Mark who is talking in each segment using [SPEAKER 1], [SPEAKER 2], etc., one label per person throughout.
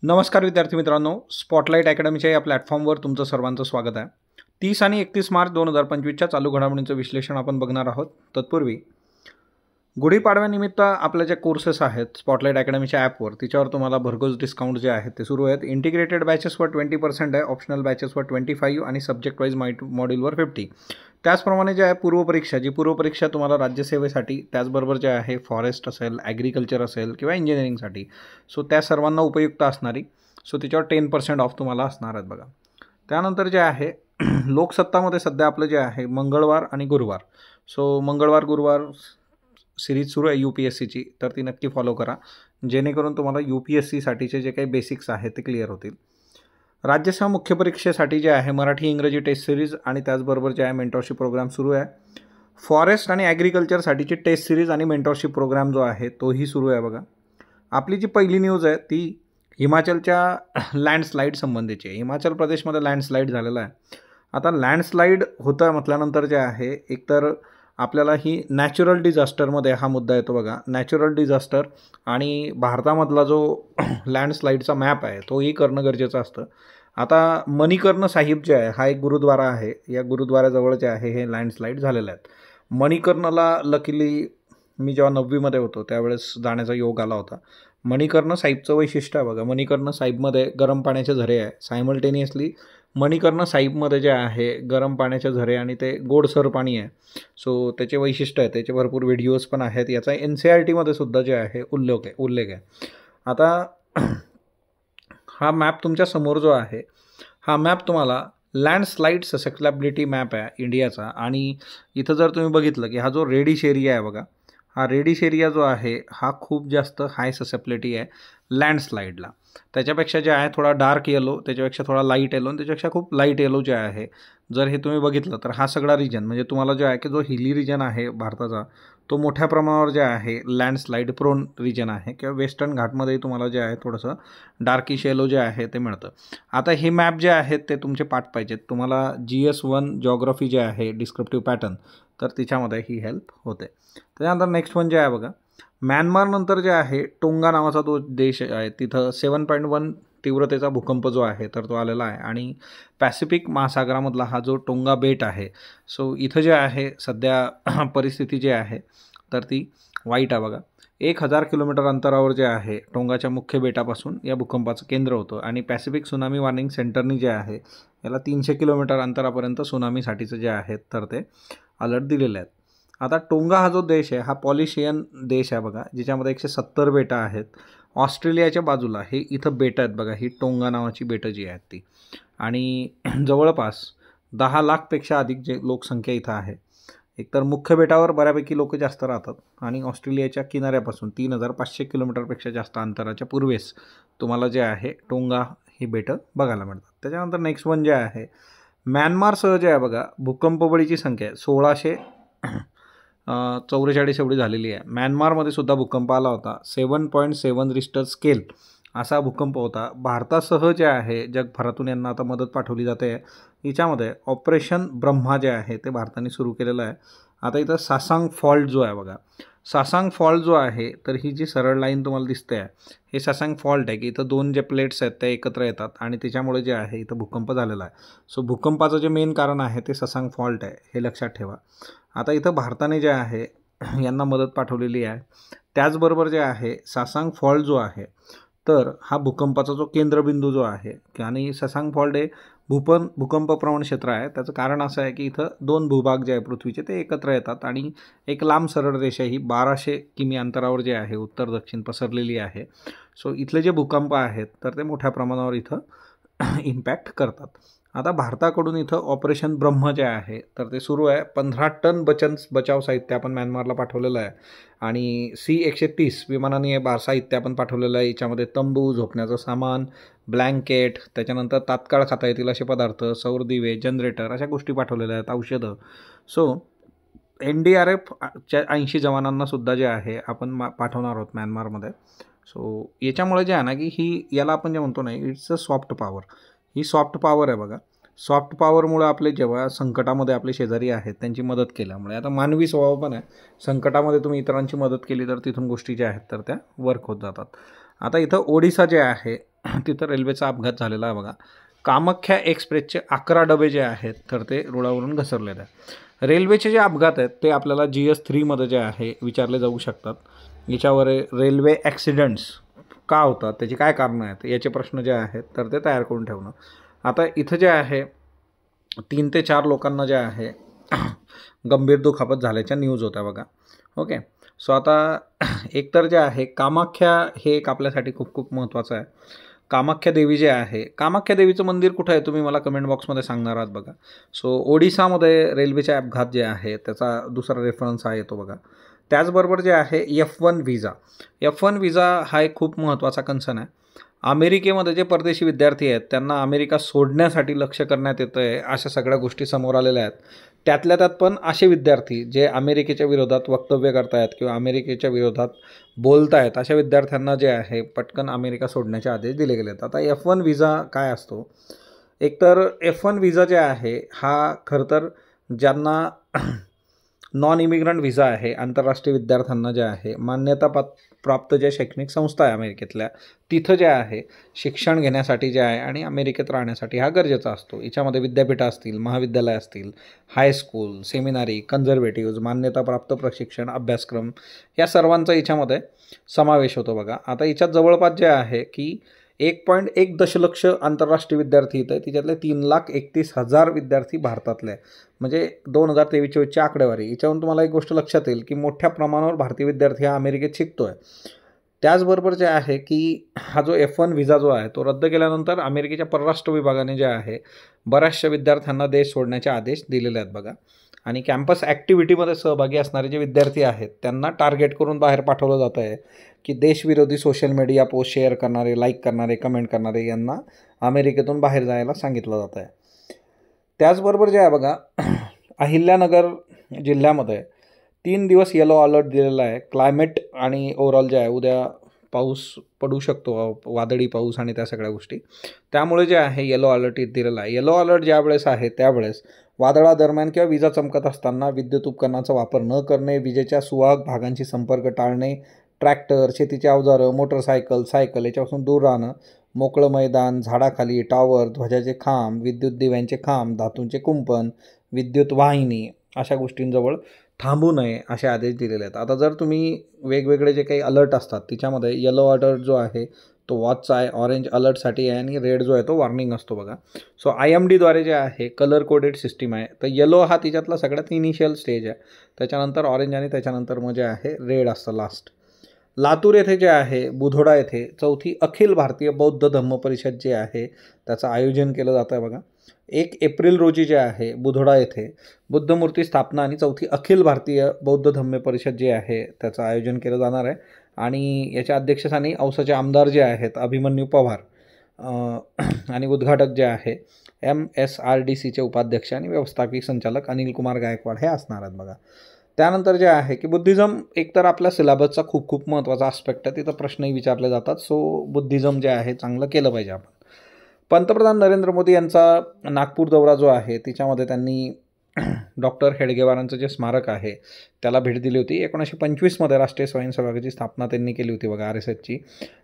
[SPEAKER 1] नमस्कार विद्यार्थी मित्रांनो, स्पॉटलाइट अकॅडमीच्या या प्लॅटफॉर्मवर तुमचं सर्वांचं स्वागत आहे. 30 आणि 31 मार्च 2025च्या चालू घडामोडींचं विश्लेषण आपण बघणार आहोत. तत्पूर्वी गुढीपाडव्यानिमित्त आपले जे कोर्सेस आहेत स्पॉटलाइट अकॅडमीच्या ॲपवर, तिच्यावर तुम्हाला भरघोस डिस्काउंट जे आहेत ते सुरू आहेत. इंटिग्रेटेड बॅचेसवर 20% आहे, ऑप्शनल बॅचेसवर 25 आणि सब्जेक्ट वाईज मॉड्यूलवर 50. त्याचप्रमाणे जे आहे पूर्वपरीक्षा तुम्हाला राज्यसेवेसाठी, त्याचबरोबर जे आहे फॉरेस्ट असेल, ॲग्रिकल्चर असेल किंवा इंजिनिअरिंगसाठी, सो त्या सर्वांना उपयुक्त असणारी, सो तिच्यावर 10% ऑफ तुम्हाला असणार आहेत बघा. त्यानंतर जे आहे लोकसत्तामध्ये सध्या आपलं जे आहे मंगळवार आणि गुरुवार, सो मंगळवार गुरुवार सिरीज सुरू आहे UPSCची, तर ती नक्की फॉलो करा जेणेकरून तुम्हाला UPSCसाठीचे जे काही बेसिक्स आहेत ते क्लिअर होतील. राज्यसेवा मुख्य परीक्षेसाठी जे आहे मराठी इंग्रजी टेस्ट सिरीज आणि त्याचबरोबर जे आहे मेंटॉरशिप प्रोग्राम सुरू आहे. फॉरेस्ट आणि ॲग्रिकल्चरसाठीची टेस्ट सिरीज आणि मेंटॉरशिप प्रोग्राम जो आहे तोही सुरू आहे बघा. आपली जी पहिली न्यूज आहे ती हिमाचलच्या लँडस्लाईड संबंधीची आहे. हिमाचल प्रदेशमध्ये लँडस्लाईड झालेला आहे. आता लँडस्लाईड होतं म्हटल्यानंतर जे आहे एकतर आपल्याला ही नॅचरल डिझास्टरमध्ये हा मुद्दा येतो बघा. नॅचरल डिझास्टर आणि भारतामधला जो लँडस्लाईडचा मॅप आहे तोही करणं गरजेचं असतं. आता मणिकर्ण साहिब जे आहे हा एक गुरुद्वारा आहे. या गुरुद्वाऱ्याजवळ जे आहे हे लँडस्लाईड झालेले आहेत. मणिकर्णला लकीली मी जेव्हा 9वीमध्ये होतो त्यावेळेस जाण्याचा योग आला होता. मणिकर्ण साहिबचं वैशिष्ट्य आहे बघा, मणिकर्ण साहिबमध्ये गरम पाण्याचे झरे आहे. सायमल्टेनियसली मणिकर्ण साहिबमध्ये जे आहे गरम पाण्याचे झरे आणि ते गोडसर पाणी आहे. सो त्याचे वैशिष्ट्य आहे, त्याचे भरपूर व्हिडिओज पण आहेत. याचा NCERTमध्ये सुद्धा जे आहे उल्लेख आहे. आता हा मॅप तुमच्या समोर जो आहे हा मॅप तुम्हाला लँडस्लाईड ससेप्टेबिलिटी मॅप आहे इंडियाचा. आणि इथं जर तुम्ही बघितलं की हा जो रेडिश एरिया आहे बघा, हा रेडिश एरिया जो आहे हा खूप जास्त हाय ससेप्टेबिलिटी आहे लँडस्लाईडला. त्याच्यापेक्षा जे आहे थोडा डार्क येलो, त्याच्यापेक्षा थोडा लाईट येलो आणि त्याच्यापेक्षा खूप लाईट येलो जे आहे, जर हे तुम्ही बघितलं तर हा सगळा रिजन म्हणजे तुम्हाला जो आहे की जो हिली रिजन आहे भारताचा तो मोठ्या प्रमाणावर जे आहे लँडस्लाईड प्रोन रिजन आहे. किंवा वेस्टर्न घाटमध्येही तुम्हाला जे आहे थोडंसं डार्किश येलो जे आहे ते मिळतं. आता हे मॅप जे आहेत ते तुमचे पाठ पाहिजेत तुम्हाला. GS1 जॉग्रफी जे आहे डिस्क्रिप्टिव्ह पॅटर्न, तर तिच्यामध्ये ही हेल्प होते. त्याच्यानंतर नेक्स्ट वन जे आहे बघा, म्यानमारनंतर जे आहे टोंगा नावाचा तो देश आहे, तिथं 7.1 तीव्रतेचा भूकंप जो आहे तर तो आलेला आहे. आणि पॅसिफिक महासागरामधला हा जो टोंगा बेट आहे, सो इथं जे आहे सध्या परिस्थिती जी आहे तर ती वाईट आहे बघा. 1000 किलोमीटर अंतरावर जे आहे टोंगाच्या मुख्य बेटापासून या भूकंपाचं केंद्र होतं. आणि पॅसिफिक सुनामी वॉर्निंग सेंटरनी जे आहे याला 300 किलोमीटर अंतरापर्यंत सुनामीसाठीचं जे आहे तर ते अलर्ट दिलेले आहेत. आता टोंगा हा जो देश आहे हा पॉलिशियन देश आहे बघा, ज्याच्यामध्ये 170 बेटं आहेत. ऑस्ट्रेलियाच्या बाजूला हे इथं बेटं आहेत बघा, ही टोंगा नावाची बेटं जी आहेत ती. आणि जवळपास 10 लाखपेक्षा अधिक जे लोकसंख्या इथं आहे. एकतर मुख्य बेटावर बऱ्यापैकी लोक जास्त राहतात आणि ऑस्ट्रेलियाच्या किनाऱ्यापासून 3500 किलोमीटरपेक्षा जास्त अंतराच्या पूर्वेस तुम्हाला जे आहे टोंगा ही बेटं बघायला मिळतात. त्याच्यानंतर नेक्स्ट वन जे आहे म्यानमारसह जे आहे बघा भूकंपबळीची संख्या आहे 1644 एवढी झालेली आहे. म्यानमारमध्ये सुद्धा भूकंप आला होता. 7.7 रिश्टर स्केल असा भूकंप होता. भारतासह जे आहे जगभरातून यांना आता मदत पाठवली जाते. याच्यामध्ये ऑपरेशन ब्रह्मा जे आहे ते भारताने सुरू केलेलं आहे. आता इथं सासांग फॉल्ट जो आहे बघा, सासांग फॉल्ट जो आहे तर ही जी सरळ लाईन तुम्हाला दिसते आहे हे सासांग फॉल्ट आहे की इथं 2 जे प्लेट्स आहेत त्या एकत्र येतात आणि त्याच्यामुळे जे आहे इथं भूकंप झालेला आहे. सो भूकंपाचं जे मेन कारण आहे ते सासांग फॉल्ट आहे, हे लक्षात ठेवा. आता इथं भारताने जे आहे यांना मदत पाठवलेली आहे. त्याचबरोबर जे आहे सासांग फॉल्ट जो आहे तर हा भूकंपाचा जो केंद्रबिंदू जो आहे आणि सासांग फॉल्ट हे भूकंपप्रवण क्षेत्र आहे. त्याचं कारण असं आहे की इथं 2 भूभाग जे आहे पृथ्वीचे ते एकत्र येतात आणि एक लांब सरळ रेषा ही 1200 किमी अंतरावर जे आहे उत्तर दक्षिण पसरलेली आहे. सो इथले जे भूकंप आहेत तर ते मोठ्या प्रमाणावर इथं इम्पॅक्ट करतात. आता भारताकडून इथं ऑपरेशन ब्रह्म जे आहे तर ते सुरू आहे. 15 टन बचाव साहित्य आपण म्यानमारला पाठवलेलं आहे. आणि C-130 विमानाने साहित्य आपण पाठवलेलं आहे. याच्यामध्ये तंबू, झोपण्याचं सामान, ब्लँकेट, त्याच्यानंतर तात्काळ खाता येतील असे पदार्थ, सौर दिवे, जनरेटर अशा गोष्टी पाठवलेल्या आहेत, औषधं. सो NDRFच्या 80 जवानांनासुद्धा जे आहे आपण पाठवणार आहोत म्यानमारमध्ये. सो याच्यामुळे जे आहे ना की याला आपण जे म्हणतो ना it's a soft power, he soft power आहे बघा. सॉफ्ट पॉवरमुळे आपले जेव्हा संकटामध्ये आपले शेजारी आहेत त्यांची मदत केल्यामुळे, आता मानवी स्वभाव पण आहे, संकटामध्ये तुम्ही इतरांची मदत केली तर तिथून गोष्टी ज्या आहेत तर त्या वर्क होत जातात. आता इथं ओडिसा जे आहे तिथं रेल्वेचा अपघात झालेला आहे बघा. कामाख्या एक्सप्रेसचे 11 डबे जे आहेत तर ते रुळावरून घसरलेले आहेत. रेल्वेचे जे अपघात आहेत ते आपल्याला GS3 जे आहे विचारले जाऊ शकतात. याच्यावर रेल्वे ॲक्सिडेंट्स का होतात, त्याची काय कारणं आहेत, याचे प्रश्न जे आहेत तर ते तयार करून ठेवणं. आता इथं जे आहे 3 ते 4 लोकांना जे आहे गंभीर दुखापत झाल्याच्या न्यूज होत्या बघा. ओके, सो आता एकतर जे आहे कामाख्या हे एक आपल्यासाठी खूप खूप महत्त्वाचं आहे. कामाख्या देवी जे आहे, कामाख्या देवीचं मंदिर कुठं आहे तुम्ही मला कमेंट बॉक्समध्ये सांगणार आहात बघा. सो ओडिसामध्ये रेल्वेचे अपघात जे आहे त्याचा दुसरा रेफरन्स हा येतो बघा. त्याचबरोबर जे आहे F1 व्हिजा हा एक खूप महत्त्वाचा कन्सर्न आहे. अमेरिकेमध्ये जे परदेशी विद्यार्थी आहेत त्यांना अमेरिका सोडण्यासाठी लक्ष करण्यात येतं आहे, अशा सगळ्या गोष्टी समोर आलेल्या आहेत. त्यातल्या त्यात पण असे विद्यार्थी जे अमेरिकेच्या विरोधात वक्तव्य करतायत किंवा अमेरिकेच्या विरोधात बोलत आहेत, अशा विद्यार्थ्यांना जे आहे पटकन अमेरिका सोडण्याचे आदेश दिले गेले आहेत. आता F1 व्हिजा काय असतो, एकतर F1 व्हिजा जे आहे हा खरं तर ज्यांना नॉन इमिग्रंट व्हिजा आहे, आंतरराष्ट्रीय विद्यार्थ्यांना जे आहे मान्यता प्राप्त ज्या शैक्षणिक संस्था आहे अमेरिकेतल्या तिथं जे आहे शिक्षण घेण्यासाठी जे आहे आणि अमेरिकेत राहण्यासाठी हा गरजेचा असतो. याच्यामध्ये विद्यापीठं असतील, महाविद्यालय असतील, हायस्कूल, सेमिनारी, कन्झर्वेटिव्ज, मान्यताप्राप्त प्रशिक्षण अभ्यासक्रम या सर्वांचा याच्यामध्ये समावेश होतो बघा. आता याच्यात जवळपास जे आहे की 1.1 दशलक्ष आंतरराष्ट्रीय विद्यार्थी इथं आहे, तिच्यातले 3,31,000 विद्यार्थी भारतातले, म्हणजे 2023-24ची आकडेवारी. याच्यावरून तुम्हाला एक गोष्ट लक्षात येईल की मोठ्या प्रमाणावर भारतीय विद्यार्थी हा अमेरिकेत शिकतो आहे. त्याचबरोबर जे आहे की हा जो F1 व्हिजा जो आहे तो रद्द केल्यानंतर अमेरिकेच्या परराष्ट्र विभागाने जे आहे बऱ्याचशा विद्यार्थ्यांना देश सोडण्याचे आदेश दिलेले आहेत बघा. आणि कॅम्पस ॲक्टिव्हिटीमध्ये सहभागी असणारे जे विद्यार्थी आहेत त्यांना टार्गेट करून बाहेर पाठवलं जातं आहे की देशविरोधी सोशल मीडिया पोस्ट शेअर करणारे, लाईक करणारे, कमेंट करणारे यांना अमेरिकेतून बाहेर जायला सांगितलं जातं आहे. त्याचबरोबर जे आहे बघा अहिल्यानगर जिल्ह्यामध्ये 3 दिवस येलो अलर्ट दिलेला आहे. क्लायमेट आणि ओव्हरऑल जे आहे उद्या पाऊस पडू शकतो, वादळी पाऊस आणि त्या सगळ्या गोष्टी, त्यामुळे जे आहे येलो अलर्ट दिलेला आहे. येलो अलर्ट ज्यावेळेस आहे त्यावेळेस वादळादरम्यान किंवा विजा चमकत असताना विद्युत उपकरणाचा वापर न करणे, विजेच्या सुवाहक भागांशी संपर्क टाळणे, ट्रॅक्टर, शेतीची अवजारं, मोटरसायकल, सायकल याच्यापासून दूर राहणं, मोकळं मैदान, झाडाखाली, टॉवर, ध्वजाचे खांब, विद्युत दिव्यांचे खांब, धातूंचे कुंपण, विद्युत वाहिनी अशा गोष्टींजवळ थांबू नये असे आदेश दिलेले आहेत. आता जर तुम्ही वेगवेगळे जे काही अलर्ट असतात तिच्यामध्ये येलो अलर्ट जो आहे तो वॉचचा आहे, ऑरेंज अलर्टसाठी आहे आणि रेड जो आहे तो वॉर्निंग असतो बघा. सो IMDद्वारे जे आहे कलर कोडेड सिस्टीम आहे. तर येलो हा तिच्यातला सगळ्यात इनिशियल स्टेज आहे, त्याच्यानंतर ऑरेंज आणि त्याच्यानंतर मग जे आहे रेड असतं लास्ट. लातूर येथे जे आहे बुधोडा येथे 4थी अखिल भारतीय बौद्ध धम्म परिषद जे आहे त्याचं आयोजन केलं जातं आहे बघा. 1 एप्रिल रोजी जे आहे बुधोडा येथे बुद्धमूर्ती स्थापना आणि 4थी अखिल भारतीय बौद्ध धम्म परिषद जे आहे त्याचं आयोजन केलं जाणार आहे. आणि याच्या अध्यक्षस्थानी औसाचे आमदार जे आहेत अभिमन्यू पवार आणि उद्घाटक जे आहे MSRDCचे उपाध्यक्ष आणि व्यवस्थापकीय संचालक अनिल कुमार गायकवाड हे असणार आहेत बघा. त्यानंतर जे आहे की बुद्धिझम एकतर आपल्या सिलेबसचा खूप खूप महत्त्वाचा आस्पेक्ट आहे, तिथं प्रश्नही विचारले जातात. सो बुद्धिझम जे आहे चांगलं केलं पाहिजे आपण. पंतप्रधान नरेंद्र मोदी यांचा नागपूर दौरा जो आहे तिच्यामध्ये त्यांनी डॉक्टर हेडगेवारांचं जे स्मारक आहे त्याला भेट दिली होती. 1925मध्ये राष्ट्रीय स्वयंसेवकाची स्थापना त्यांनी केली होती बघा RSSची.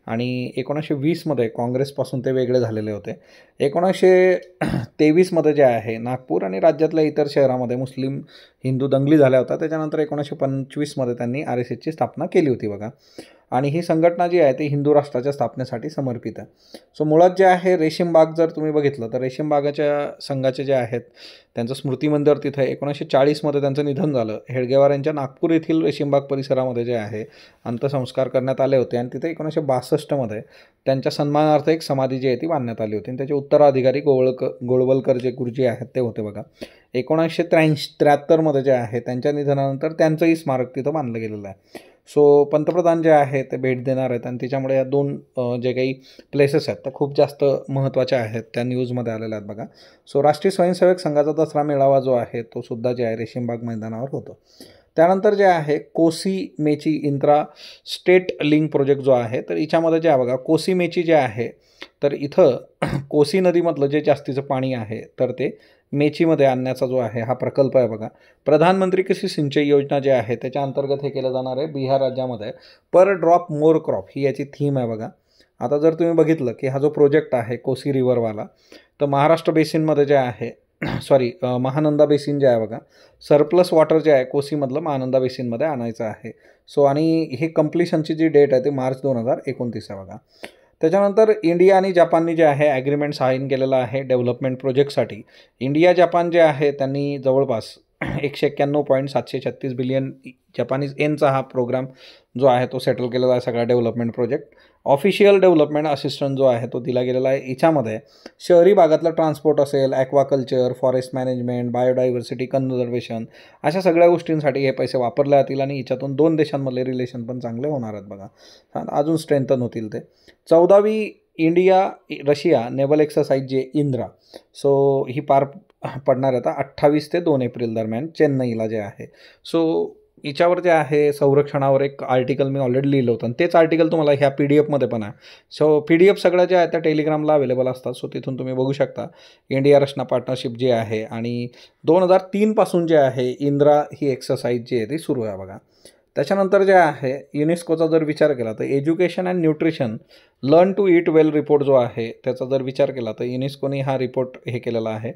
[SPEAKER 1] आणि 1920मध्ये काँग्रेसपासून ते वेगळे झालेले होते. 1923मध्ये जे आहे नागपूर आणि राज्यातल्या इतर शहरामध्ये मुस्लिम हिंदू दंगली झाल्या होत्या. त्याच्यानंतर 1925मध्ये त्यांनी RSSची स्थापना केली होती बघा. आणि ही संघटना जी आहे ती हिंदू राष्ट्राच्या स्थापनेसाठी समर्पित आहे. सो मुळात जे आहे रेशीमबाग जर तुम्ही बघितलं तर रेशीमबागाच्या संघाचे जे आहेत त्यांचं स्मृती मंदिर तिथं 1940मध्ये त्यांचं निधन झालं. हेडगेवार यांच्या नागपूर येथील रेशीमबाग परिसरामध्ये जे आहे अंत्यसंस्कार करण्यात आले होते आणि तिथे 1962मध्ये त्यांच्या सन्मानार्थ एक समाधी जी आहे ती बांधण्यात आली होती आणि त्याचे उत्तराधिकारी गोळवलकर जे गुरुजी आहेत ते होते बघा. 1973मध्ये जे आहे त्यांच्या निधनानंतर त्यांचंही स्मारक तिथं बांधलं गेलेलं आहे. सो पंतप्रधान जे आहे ते भेट देणार आहेत आणि त्याच्यामुळे या 2 जे काही प्लेसेस आहेत त्या खूप जास्त महत्त्वाच्या आहेत, त्या न्यूजमध्ये आलेल्या आहेत बघा. सो राष्ट्रीय स्वयंसेवक संघाचा दसरा मेळावा जो आहे तो सुद्धा जे आहे रेशीमबाग मैदानावर होतो. त्यानंतर जे आहे Kosi Mechi intra state link project जो आहे तर याच्यामध्ये जे आहे बघा कोसी मेची जे आहे तर इथं कोसी नदीमधलं जे जास्तीचं पाणी आहे तर ते मेचीमध्ये आणण्याचा जो आहे हा प्रकल्प आहे बघा. प्रधानमंत्री कृषी सिंचाई योजना जे आहे त्याच्या अंतर्गत हे केलं जाणार आहे बिहार राज्यामध्ये. पर ड्रॉप मोर क्रॉप ही याची थीम आहे बघा. आता जर तुम्ही बघितलं की हा जो प्रोजेक्ट आहे कोसी रिव्हरवाला, तर महाराष्ट्र बेसिनमध्ये जे आहे सॉरी महानंदा बेसिन जे आहे बघा, सरप्लस वॉटर जे आहे कोसीमधलं महानंदा बेसिनमध्ये आणायचं आहे. सो आणि हे कम्प्लिशनची जी डेट आहे ती मार्च 2029 आहे बघा. त्याच्यानंतर इंडिया आणि जपाननी जे आहे ॲग्रीमेंट साईन केलेलं आहे डेव्हलपमेंट प्रोजेक्टसाठी. इंडिया जपान जे आहे त्यांनी जवळपास 191.736 बिलियन जपानीज येनचा हा प्रोग्राम जो आहे तो सेटल केलेला आहे सगळा development project. Official development assistant जो आहे तो दिला गेलेला आहे. याच्यामध्ये शहरी भागातलं ट्रान्सपोर्ट असेल, aquaculture, forest management, biodiversity conservation, अशा सगळ्या गोष्टींसाठी हे पैसे वापरले जातील आणि याच्यातून 2 देशांमधले रिलेशन पण चांगले होणार आहेत बघा, अजून स्ट्रेंथन होतील ते. 14वी इंडिया रशिया नेव्हल एक्सरसाइज जे इंद्रा, सो ही पार पडणार आता 28 ते 2 एप्रिल दरम्यान चेन्नईला जे आहे. सो याच्यावर जे आहे संरक्षणावर एक आर्टिकल मी ऑलरेडी लिहिलं होतं आणि तेच आर्टिकल तुम्हाला ह्या PDF मध्ये पण आहे. सो PDF सगळ्या ज्या आहेत त्या टेलिग्रामला अवेलेबल असतात. सो तिथून तुम्ही बघू शकता इंडिया रशिया पार्टनरशिप जी आहे आणि 2003 पासून जे आहे इंद्रा ही एक्सरसाइज जी आहे ती सुरू आहे बघा. त्याच्यानंतर जे आहे युनेस्कोचा जर विचार केला तर education and nutrition learn to eat well report जो आहे त्याचा जर विचार केला तर युनेस्कोने हा रिपोर्ट हे केलेला आहे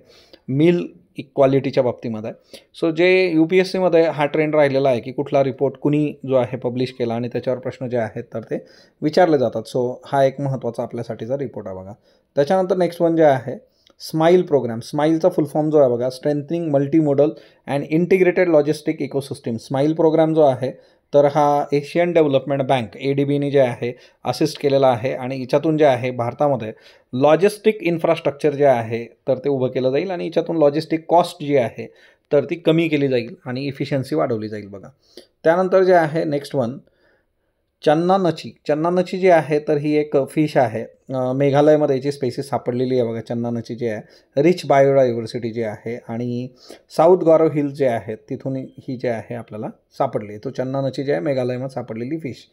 [SPEAKER 1] मील इक्वालिटीच्या बाबतीमध्ये. सो जे UPSCमध्ये हा ट्रेंड राहिलेला आहे की कुठला रिपोर्ट कुणी जो आहे पब्लिश केला आणि त्याच्यावर प्रश्न जे आहेत तर ते विचारले जातात. सो हा एक महत्त्वाचा आपल्यासाठीचा रिपोर्ट आहे बघा. त्याच्यानंतर नेक्स्ट वन जे आहे स्माईल प्रोग्राम. स्माईलचा फुल फॉर्म जो आहे बघा strengthening multimodal and integrated logistic ecosystem. Smile program जो आहे तर हा एशियन डेव्हलपमेंट बँक ADBने जे आहे असिस्ट केलेला आहे आणि याच्यातून जे आहे भारतामध्ये लॉजिस्टिक इन्फ्रास्ट्रक्चर जे आहे तर ते उभं केलं जाईल आणि याच्यातून लॉजिस्टिक कॉस्ट जी आहे तर ती कमी केली जाईल आणि इफिशियन्सी वाढवली जाईल बघा. त्यानंतर जे आहे नेक्स्ट वन चन्नानची जी आहे तर ही एक फिश आहे. मेघालयमध्ये याची स्पेसिस सापडलेली आहे बघा. चन्नानची जी आहे रिच बायोडायव्हर्सिटी जी आहे आणि साऊथ गॉरो हिल्स जे आहेत तिथून ही जे आहे आपल्याला सापडली. तो चन्नानची जी आहे मेघालयमध्ये सापडलेली फिश.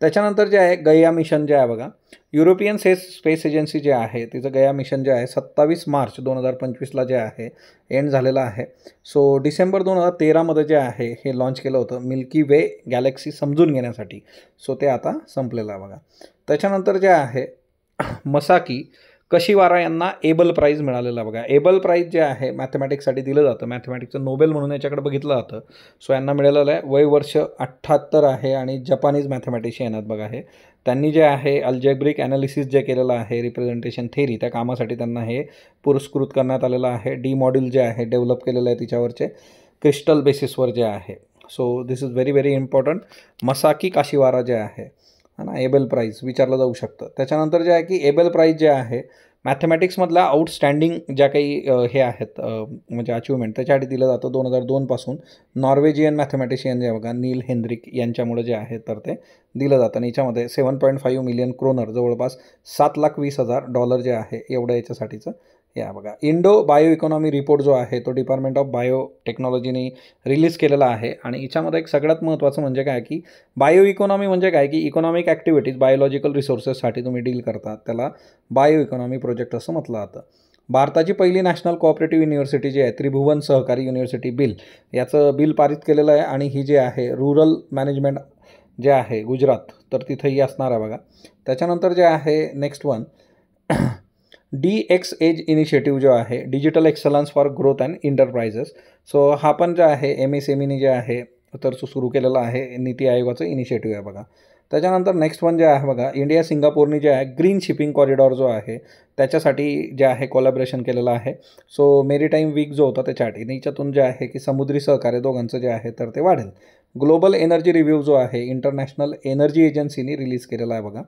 [SPEAKER 1] त्याच्यानंतर जे आहे गया मिशन जे आहे बघा, युरोपियन स्पेस एजन्सी जे आहे तिचं गया मिशन जे आहे 27 मार्च 2025ला जे आहे एंड झालेलं आहे. सो डिसेंबर 2013मध्ये जे आहे हे लॉन्च केलं होतं मिल्की वे गॅलेक्सी समजून घेण्यासाठी. सो ते आता संपलेलं आहे बघा. त्याच्यानंतर जे आहे मसाकी कशिवारा यांना एबल प्राईज मिळालेला बघा. एबल प्राईज जे आहे मॅथमॅटिक्ससाठी दिलं जातं, मॅथमॅटिक्सचं नोबेल म्हणून याच्याकडे बघितलं जातं. सो यांना मिळालेलं आहे. वय वर्ष 78 आहे आणि जपानीज मॅथमॅटिशियन आहेत बघा हे. त्यांनी जे आहे अल्जेब्रिक ॲनालिसिस जे केलेलं आहे रिप्रेझेंटेशन थेरी त्या कामासाठी त्यांना हे पुरस्कृत करण्यात आलेलं आहे. डी मॉड्यूल जे आहे डेव्हलप केलेलं आहे तिच्यावरचे क्रिस्टल बेसिसवर जे आहे. So this is very very important. Masaki Kashiwara जे आहे ना एबल प्राईज विचारलं जाऊ शकतं. त्याच्यानंतर जे आहे की एबल प्राईज जे आहे मॅथमॅटिक्समधल्या आउटस्टँडिंग ज्या काही हे आहेत म्हणजे अचिव्हमेंट त्याच्यासाठी दिलं जातं 2002 पासून. नॉर्वेजियन मॅथमॅटिशियन जे बघा नील हेनरिक यांच्यामुळे जे आहे तर ते दिलं जातं आणि याच्यामध्ये 7.5 मिलियन क्रोनर जवळपास $7,20,000 जे आहे एवढं याच्यासाठीचं या बघा. इंडो बायो इकॉनॉमी रिपोर्ट जो आहे तो डिपार्टमेंट ऑफ बायो टेक्नॉलॉजीने रिलीज केलेला आहे आणि याच्यामध्ये एक सगळ्यात महत्त्वाचं म्हणजे काय की बायो इकॉनॉमी म्हणजे काय की इकॉनॉमिक ॲक्टिव्हिटीज बायोलॉजिकल रिसोर्सेससाठी तुम्ही डील करता त्याला बायो इकॉनॉमी प्रोजेक्ट असं म्हटलं जातं. भारताची पहिली नॅशनल कोऑपरेटिव्ह युनिव्हर्सिटी जी आहे त्रिभुवन सहकारी युनिव्हर्सिटी बिल याचं बिल पारित केलेलं आहे आणि ही जी आहे रुरल मॅनेजमेंट जे आहे गुजरात तर तिथंही असणार आहे बघा. त्याच्यानंतर जे आहे next one DX edge initiative जो आहे digital excellence for growth and enterprises. So हा पण जे आहे MSMEने जे आहे तर सुरू केलेला आहे नीती आयोगाचं इनिशिएटिव्ह आहे बघा. त्याच्यानंतर नेक्स्ट वन जे आहे बघा इंडिया सिंगापूरनी जे आहे ग्रीन शिपिंग कॉरिडॉर जो आहे त्याच्यासाठी जे आहे कोलॅबरेशन केलेलं आहे. सो मेरीटाईम वीक जो होता त्याच्यासाठी याच्यातून जे आहे की समुद्री सहकार्य दोघांचं जे आहे तर ते वाढेल. ग्लोबल एनर्जी रिव्ह्यू जो आहे इंटरनॅशनल एनर्जी एजन्सीने रिलीज केलेला आहे बघा.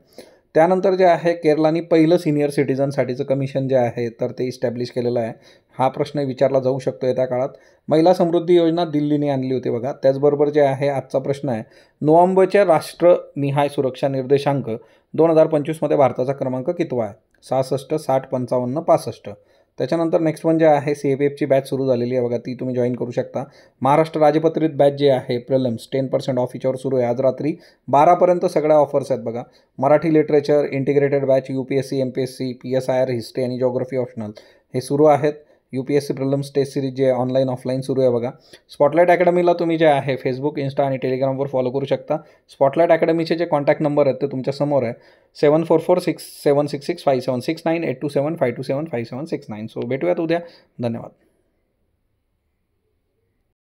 [SPEAKER 1] त्यानंतर जे आहे केरलानी पहिलं सिनियर सिटीजनसाठीचं कमिशन जे आहे तर ते इस्टॅब्लिश केलेलं आहे. हा प्रश्न विचारला जाऊ शकतो येत्या काळात. महिला समृद्धी योजना दिल्लीने आणली होती बघा. त्याचबरोबर जे आहे आजचा प्रश्न आहे नोव्हेंबरच्या राष्ट्रनिहाय सुरक्षा निर्देशांक 2025मध्ये भारताचा क्रमांक कितवा आहे? 66, 60, 55, 65. त्याच्यानंतर नेक्स्ट वन जे आहे CFFची बॅच सुरू झालेली आहे बघा ती तुम्ही जॉईन करू शकता. महाराष्ट्र राजपत्रित बॅच जे आहे प्रिलिम्स 10% ऑफ याच्यावर सुरू आहे. आज रात्री 12पर्यंत सगळ्या ऑफर्स आहेत बघा. Marathi literature integrated batch UPSC MPSC PSIR history आणि जिओग्राफी ऑप्शनल हे सुरू आहेत. UPSC प्रिलिम्स टेस्ट सिरीज जे ऑनलाईन ऑफलाईन सुरू आहे बघा. स्पॉटलाईट अकॅडमीला तुम्ही जे आहे फेसबुक, इंस्टा आणि टेलिग्रामवर फॉलो करू शकता. स्पॉटलाईट अकॅडमीचे जे कॉन्टॅक्ट नंबर आहेत ते तुमच्या समोर आहे. 7446766576 98275275769. सो भेटूयात उद्या. धन्यवाद.